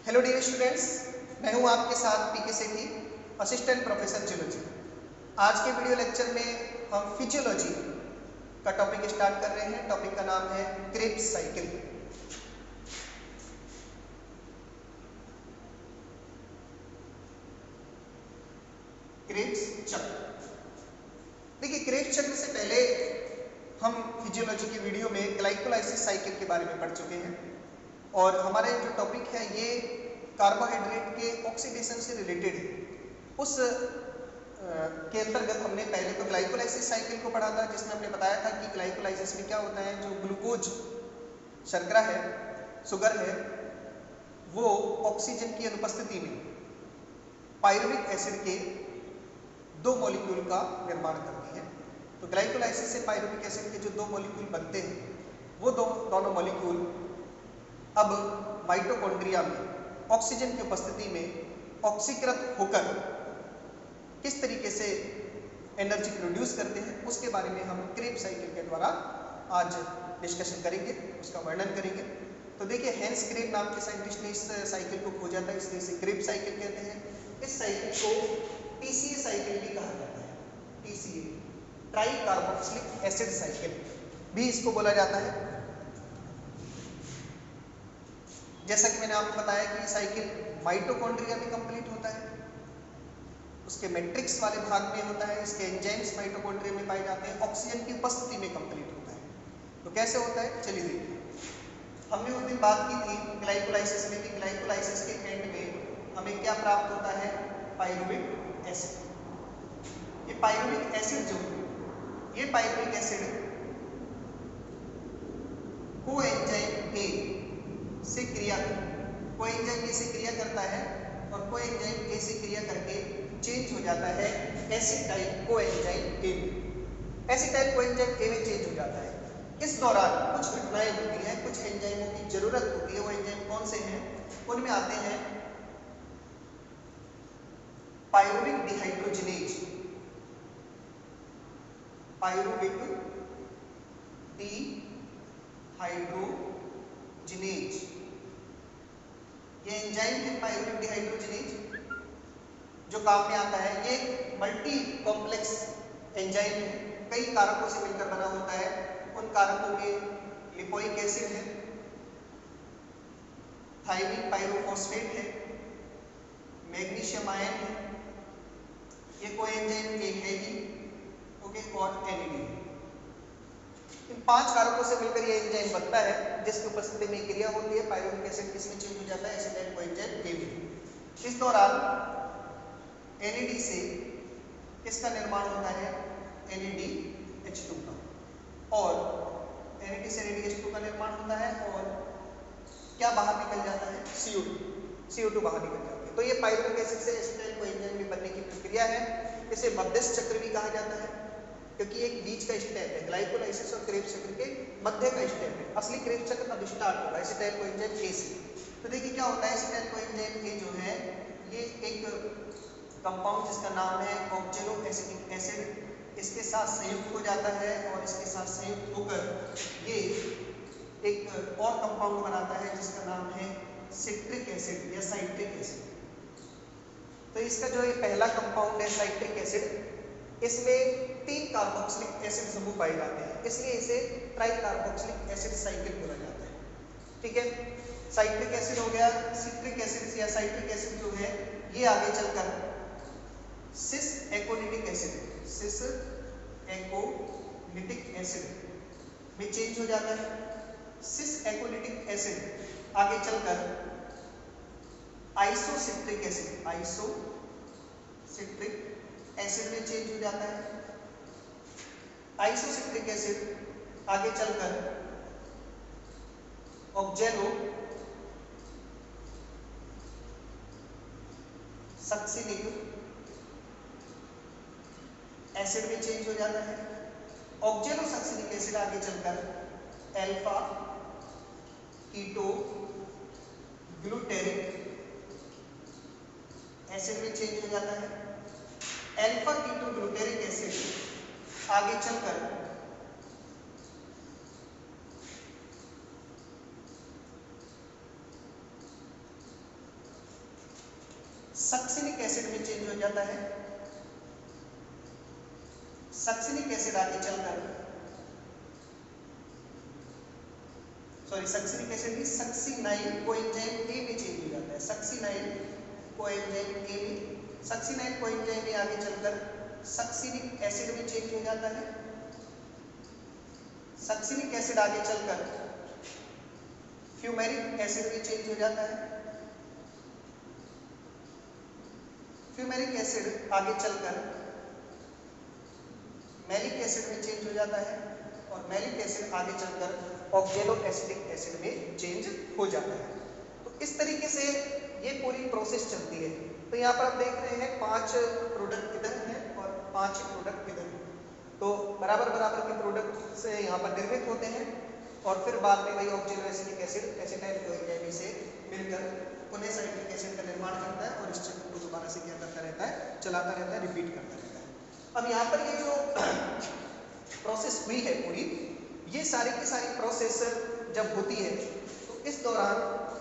Hello dear students, मैं हूं आपके साथ पीके सेठी, असिस्टेंट प्रोफेसर जियोलॉजी। आज के वीडियो लेक्चर में हम फिजियोलॉजी का टॉपिक स्टार्ट कर रहे हैं। टॉपिक का नाम है क्रेब्स साइकिल। क्रेब्स चक्र। देखिए, क्रेब्स चक्र से पहले हम फिजियोलॉजी की वीडियो में ग्लाइकोलाइसिस साइकिल के बारे में पढ़ चुके हैं और हमारा जो टॉपिक है ये कार्बोहाइड्रेट के ऑक्सीडेशन से रिलेटेड है। उस के अंतर्गत हमने पहले तो ग्लाइकोलाइसिस साइकिल को पढ़ा था, जिसमें हमने बताया था कि ग्लाइकोलाइसिस में क्या होता है, जो ग्लूकोज शर्करा है, शुगर है, वो ऑक्सीजन की अनुपस्थिति में पायरुविक एसिड के दो मॉलिक्यूल का निर्माण करती है। तो ग्लाइकोलाइसिस से पायरुविक एसिड के जो दो मॉलिक्यूल बनते हैं, वो दोनों मॉलिक्यूल अब माइटोकॉन्ड्रिया में ऑक्सीजन की उपस्थिति में ऑक्सीकृत होकर किस तरीके से एनर्जी प्रोड्यूस करते हैं, उसके बारे में हम क्रेब्स साइकिल के द्वारा आज डिस्कशन करेंगे, उसका वर्णन करेंगे। तो देखिए, हैंस क्रेब नाम के साइंटिस्ट ने इस साइकिल को खोजा था, इसलिए इसे क्रेब्स साइकिल कहते हैं। इस साइकिल को टीसीए साइकिल भी कहा जाता है। TCA, try carboxylic acid cycle भी इसको बोला जाता है। जैसा कि मैंने आपको बताया कि साइकिल माइटोकॉन्ड्रिया में कंप्लीट होता है, उसके मैट्रिक्स वाले भाग में होता है, इसके एंजाइम्स माइटोकॉन्ड्रिया में पाए जाते हैं, ऑक्सीजन की उपस्थिति में कंप्लीट होता है। तो कैसे होता है, चलिए देखिए। हमने उस दिन बात की थी ग्लाइकोलाइसिस में कि ग्लाइकोलाइसिस के एंड में हमें क्या प्राप्त होता है, पायरुविक एसिड। ये पायरुविक एसिड ये पायरुविक एसिड कोएंजाइम ए से क्रिया कोएंजाइम ए से क्रिया करता है और कोएंजाइम ए से क्रिया करके चेंज हो जाता है एसिटाइल कोएंजाइम ए में। एसिटाइल कोएंजाइम ए में चेंज हो जाता है। इस दौरान कुछ घटनाएं होती हैं, कुछ एंजाइमों की जरूरत होती है। वो एंजाइम कौन से हैं, उनमें आते हैं पायरुविक डिहाइड्रोजिनेज, पायरुविक डिहाइड्रोजिनेज। ये एंजाइम है पायरुविक डिहाइड्रोजिनेज, जो काम में आता है। ये मल्टी कॉम्प्लेक्स एंजाइम है, कई कारकों से मिलकर बना होता है। उन कारकों में लिपोइक एसिड है, थायमिन पायरोफॉस्फेट है, मैग्नीशियम आयन है, ये कोएंजाइम ए है ही, ओके, और एनएडी है। इन पांच कारकों से मिलकर ये एंजाइम बनता है, जिसकी उपस्थिति में क्रिया होती है। पायरुविक एसिड किसमें चेंज हो जाता है, एसिटाइल कोएंजाइम ए में। इस दौरान एनएडी से किसका निर्माण होता है, NADH2 का, और NAD से NADH2 का निर्माण होता है और क्या बाहर निकल जाता है, CO2 बाहर निकल जाता है। तो ये पायरुविक एसिड से एसिटाइल कोएंजाइम में बनने की प्रक्रिया है। इसे मध्यस्थ चक्र भी कहा जाता है, क्योंकि एक बीच का स्टेप है। ग्लाइकोलाइसिस और क्रेब्स चक्र के मध्य का स्टेप है। असली क्रेब्स चक्र अब स्टार्ट होगा एसिटाइल कोएंजाइम ए से। तो देखिए क्या होता है, एसिटाइल कोएंजाइम ए जो है, ये एक कंपाउंड जिसका नाम है ऑक्जेलो एसिटिक एसिड, इसके साथ संयुक्त हो जाता है और इसके साथ संयुक्त होकर ये एक और कंपाउंड बनाता है जिसका नाम है सिट्रिक एसिड या साइट्रिक एसिड। तो इसका जो ये पहला कंपाउंड है साइट्रिक एसिड, इसमें 3 कार्बोक्सिलिक एसिड समूह पाए जाते हैं, इसलिए इसे ट्राई कार्बोक्सिलिक एसिड साइकिल बोला जाता है। ठीक है, साइट्रिक एसिड हो गया। सिट्रिक एसिड या साइट्रिक एसिड जो है, ये आगे चलकर सिस एकोनिटिक एसिड में चेंज हो जाता है। सिस एकोनिटिक एसिड आगे चलकर आइसोसिट्रिक एसिड में चेंज हो जाता है। आइसोसिट्रिक एसिड आगे चलकर ऑक्जेलो सक्सिनिक एसिड में चेंज हो जाता है। ऑक्जेलो सक्सिनिक एसिड आगे चलकर अल्फा कीटो ग्लूटेरिक एसिड में चेंज हो जाता है। अल्फा कीटो ग्लूटेरिक एसिड आगे चलकर सक्सिनिक एसिड में चेंज हो जाता है। सक्सिनिक एसिड आगे चलकर सक्सिनिक एसिड भी सक्सिनाइल कोएंजाइम ए में चेंज हो जाता है। सक्सिनाइल कोएंजाइम ए में, सक्सिनाइल कोएंजाइम ए आगे चलकर सक्सिनिक एसिड में चेंज हो जाता है। सक्सिनिक एसिड आगे चलकर फ्यूमेरिक एसिड में चेंज हो जाता है। फ्यूमेरिक एसिड आगे चलकर मैलिक एसिड में चेंज हो जाता है और मैलिक एसिड आगे चलकर ऑक्जेलो एसिडिक एसिड में चेंज हो जाता है। तो इस तरीके से ये पूरी प्रोसेस चलती है। तो यहाँ पर आप देख रहे हैं 5 प्रोडक्ट इधर हैं और 5 प्रोडक्ट इधर हैं। तो बराबर बराबर के प्रोडक्ट से यहाँ पर निर्मित होते हैं और फिर बाद में वही ऑक्जेलो एसिडिक एसिड एसिटाइल कोएंजाइम से मिलकर पुनः साइट्रिक एसिड का निर्माण करता है और इस चक्र को दोबारा से क्या करता रहता है, चलाता रहता है, रिपीट करता रहता है। अब यहाँ पर ये जो प्रोसेस हुई है पूरी, ये सारी की सारी प्रोसेस जब होती है तो इस दौरान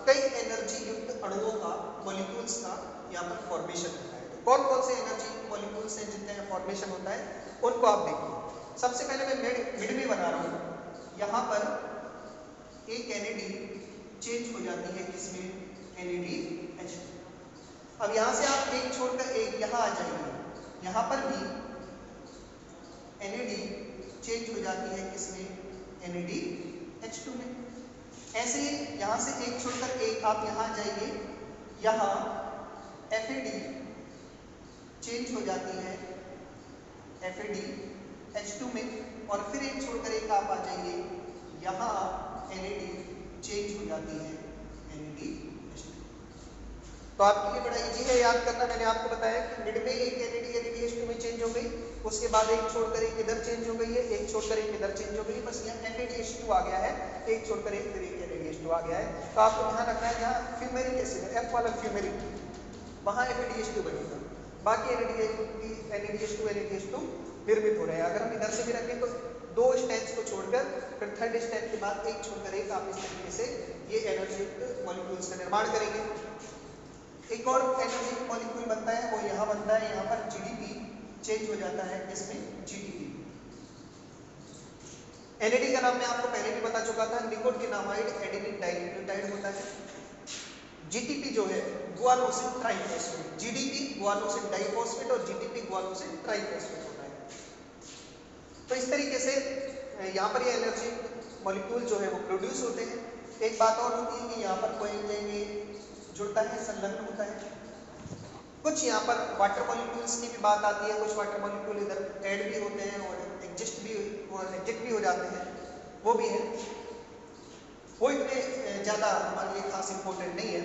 कई एनर्जी युक्त अणुओं का, मॉलिक्यूल्स का यहाँ पर फॉर्मेशन होता है। तो कौन कौन से एनर्जी मॉलिक्यूल्स हैं जिनका फॉर्मेशन होता है उनको आप देखिए। सबसे पहले मैं मिड में बना रहा हूँ। यहाँ पर एक NAD चेंज हो जाती है किसमें, NADH। अब यहाँ से आप एक छोड़कर एक यहाँ आ जाएंगे, यहाँ पर भी NAD चेंज हो जाती है किसमें, NADH2 में। ऐसे ही यहाँ से एक छोड़कर एक आप यहाँ जाइए, यहाँ FAD चेंज हो जाती है FADH2 में और फिर एक छोड़कर एक आप आ जाइए, यहाँ NAD चेंज हो जाती है NADH2। तो आपके लिए बड़ा इजी है याद करना। मैंने आपको बताया कि मिड में एक NADH2 में चेंज हो गई, उसके बाद एक छोड़कर एक इधर चेंज हो गई है, एक छोड़कर एक इधर चेंज हो गई, बस यहाँ FADH2 आ गया है, एक छोड़कर एक फिर एक NADH2 आ गया है। तो आपको ध्यान रखना है जहाँ फ्यूमेरिक एसिड है, F वाला फ्यूमेरिक, वहाँ FADH2 बनेगा, बाकी NADH2 निर्मित हो रहे हैं। अगर हम इधर से भी रखें तो 2 स्टेप्स को छोड़कर फिर थर्ड स्टेप के बाद एक छोड़कर एक आप इस तरीके से ये एनर्जी मॉलिक्यूल्स का निर्माण करेंगे। एक और एनर्जी मॉलिक्यूल बनता है, वो यहाँ बनता है, यहाँ पर GDP चेंज हो जाता है, इसमें GDP। NAD का नाम मैं आपको पहले भी बता चुका था, निकोटिनामाइड एडेनिन डाइन्यूक्लियोटाइड होता है। GTP जो है guanosine triphosphate, GDP guanosine diphosphate और GTP गुआनोसिन ट्राइफॉस्फेट होता है। तो इस तरीके से यहाँ पर ये एनर्जी मॉलिक्यूल जो है वो प्रोड्यूस होते हैं। एक बात और होती है कि यहाँ पर कोएंजाइम जुड़ता है, संलग्न होता है। कुछ यहाँ पर वाटर मॉलिक्यूल्स की भी बात आती है, कुछ वाटर मॉलिक्यूल इधर ऐड भी होते हैं और एग्जिस्ट भी हो जाते हैं, वो भी है। वो इतने ज़्यादा हमारे लिए खास इंपॉर्टेंट नहीं है।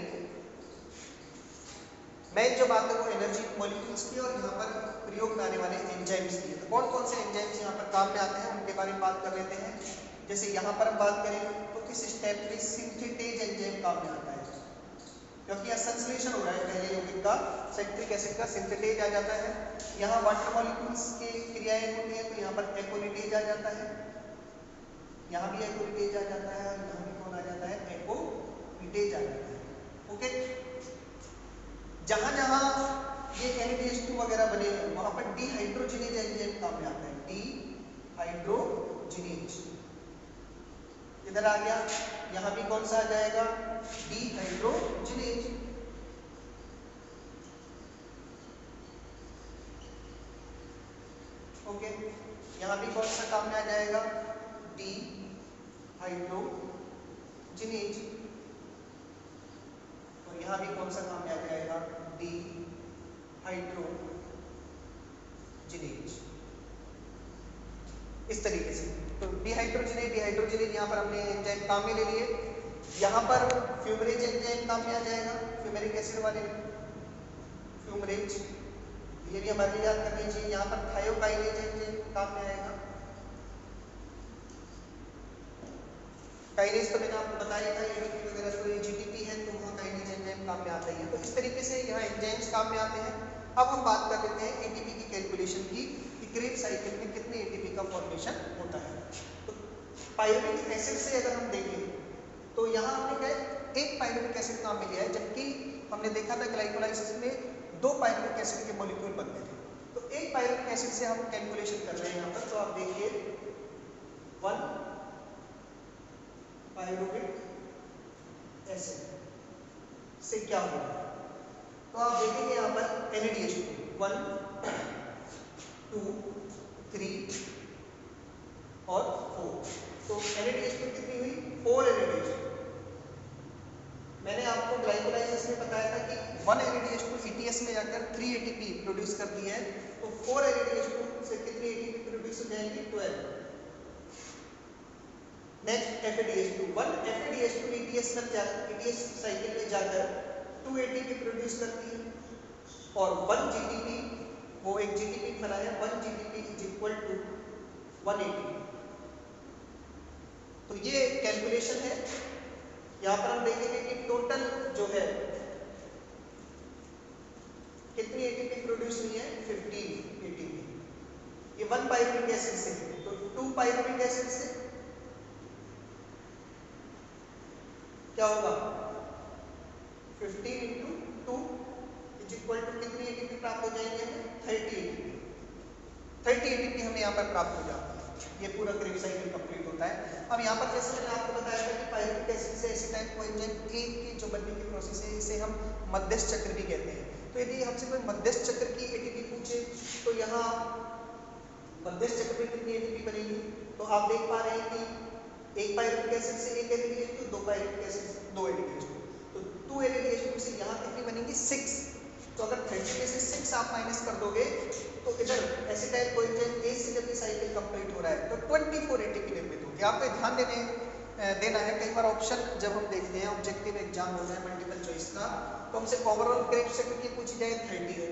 मैं जो बात है वो एनर्जी मॉलिक्यूल्स की और यहाँ पर प्रयोग में आने वाले एंजाइम्स की। तो कौन कौन से एंजाइम्स यहाँ पर काम में आते हैं उनके बारे में बात कर लेते हैं। जैसे यहाँ पर हम बात करें तो किस स्टेप में सिंथेटेज एंजाइम काम में आता है, क्योंकि यहाँ संश्लेषण हो रहा है पहले यौगिक का, साइट्रिक एसिड का सिंथेटेज आ जाता है। यहाँ वाटर मॉलिक्यूल्स की क्रियाएं होती हैं तो यहाँ पर एक्वालिटेज आ जाता है, यहाँ भी एक्वालिटेज आ जाता है और यहाँ भी कौन आ जाता है, एक्वालिटेज आ जाता है। ओके, जहाँ जहाँ ये NADH2 वगैरह बने हैं वहाँ पर डिहाइड्रोजिनेज एंजाइम काम में आता है, डिहाइड्रोजिनेज। इधर आ गया, यहाँ भी कौन सा आ जाएगा, डिहाइड्रोजिनेज। ओके, यहाँ भी कौन सा काम में आ जाएगा, डिहाइड्रोजिनेज। और यहाँ भी कौन सा काम में आ जाएगा, डिहाइड्रोजिनेज। इस तरीके से तो डिहाइड्रोजिनेज यहाँ पर हमने एंजाइम काम में ले लिए। यहाँ पर फ्यूमरेज एंजाइम काम में आ जाएगा, फ्यूमेरिक एसिड वाले फ्यूमरेज, ये भी हमारे याद करनी चाहिए। यहाँ पर थायोकाइनेज एंजाइम काम में आएगा। काइनेज तो मैंने आपको बताया था, ADP वगैरह तो ये GTP है तो वहाँ काइनेज एंजाइम काम में आता ही है। तो इस तरीके से यहाँ एंजाइम्स काम में आते हैं। अब हम बात कर लेते हैं ATP की कैलकुलेशन की, क्रेब साइकिल में कितने ATP का फॉर्मेशन होता है। तो पायरुविक एसिड से अगर हम देखें तो यहाँ हमने क्या एक पायरुविक एसिड काम में लिया है, जबकि हमने देखा था ग्लाइकोलाइसिस में 2 पायरुविक एसिड के मॉलिक्यूल बनते थे। तो एक पायरुविक एसिड से हम कैलकुलेशन कर रहे हैं यहाँ पर, तो आप देखिए 1 पायरुविक एसिड से क्या होगा, तो आप देखेंगे यहाँ पर NaDH2 1 2 3 और 4, तो NaDH2 कितनी हुई 4 NaDH2। मैंने आपको ग्लाइकोलाइसिस में बताया था कि 1 NaDH2 ETS में जाकर 3 ATP प्रोड्यूस करती है, तो 4 NaDH2 से कितनी ATP प्रोड्यूस हो जाएंगी 12। Next FADH2 1 FADH2 ETS cycle में जाकर 2 ATP प्रोड्यूस करती है, और 1 GTP वो एक GTP बनाया 1 GTP is equal to 1 ATP। तो ये कैलकुलेशन है। यहाँ पर हम देखेंगे कि टोटल जो है कितनी ATP प्रोड्यूस हुई है 15 ATP। ये 1 पायरुविक एसिड से, तो 2 पायरुविक एसिड से क्या होगा 15 इंटू 2 इज इक्वल टू कितनी ATP प्राप्त हो जाएंगे हमें 30 ATP हमें यहाँ पर प्राप्त हो जाती है। ये पूरा क्रेब साइकिल कंप्लीट होता है। अब यहाँ पर जैसे मैंने आपको बताया था कि पायरुविक एसिड से एसिटाइल कोएंजाइम A की जो बनने की प्रोसेस है इसे हम मध्यस्थ चक्र भी कहते हैं। तो यदि हमसे कोई मध्यस्थ चक्र की ATP पूछे तो यहाँ मध्यस्थ चक्र में कितनी ATP बनेगी, तो आप देख पा रहे हैं कि एक पायरुविक एसिड से एक NaDH2, 2 पायरुविक एसिड से 2 NaDH2, तो 2 NaDH2 से यहाँ कितनी बनेगी 6। तो अगर 30 में से 6 आप माइनस कर दोगे तो इधर एसिटाइल कोएंजाइम A से जब ये साइकिल कंप्लीट हो रहा है तो 24 ATP निर्मित होगी। आपको ध्यान देना है, कई बार ऑप्शन जब हम देखते हैं ऑब्जेक्टिव एग्जाम होता है मल्टीपल चॉइस का, तो हमसे ओवरऑल क्रेब चक्र की पूछी जाए 30 है,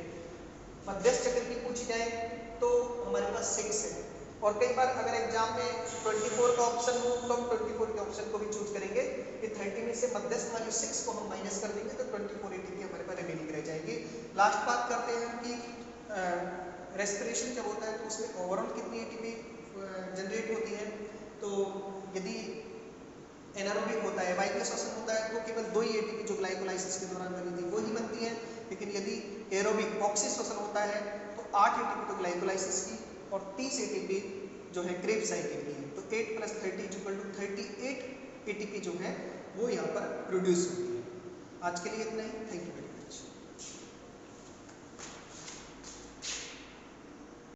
मध्यस्थ चक्र की पूछी जाए तो हमारे पास 6 है, और कई बार अगर एग्जाम में 24 का ऑप्शन हो तो हम 24 के ऑप्शन को भी चूज करेंगे कि 30 में से मध्यस्थ वाली 6 को हम माइनस कर देंगे तो 24 ATP हमारे पास रिमेनिंग रह जाएगी। लास्ट बात करते हैं कि रेस्पिरेशन जब होता है तो उसमें ओवरऑल कितनी ATP जनरेट होती है। तो यदि एनारोबिक होता है, वायवीय श्वसन होता है, तो केवल 2 ही ATP जो ग्लाइकोलाइसिस के दौरान बनी थी वो ही बनती है। लेकिन यदि एरोबिक ऑक्सी श्वसन होता है तो 8 ATP तो ग्लाइकोलाइसिस की और 30 ATP जो है क्रेब साइकिल की। तो 8 + 30 = 38 ATP जो है वो यहाँ पर प्रोड्यूस होती है। आज के लिए इतना ही, थैंक यू।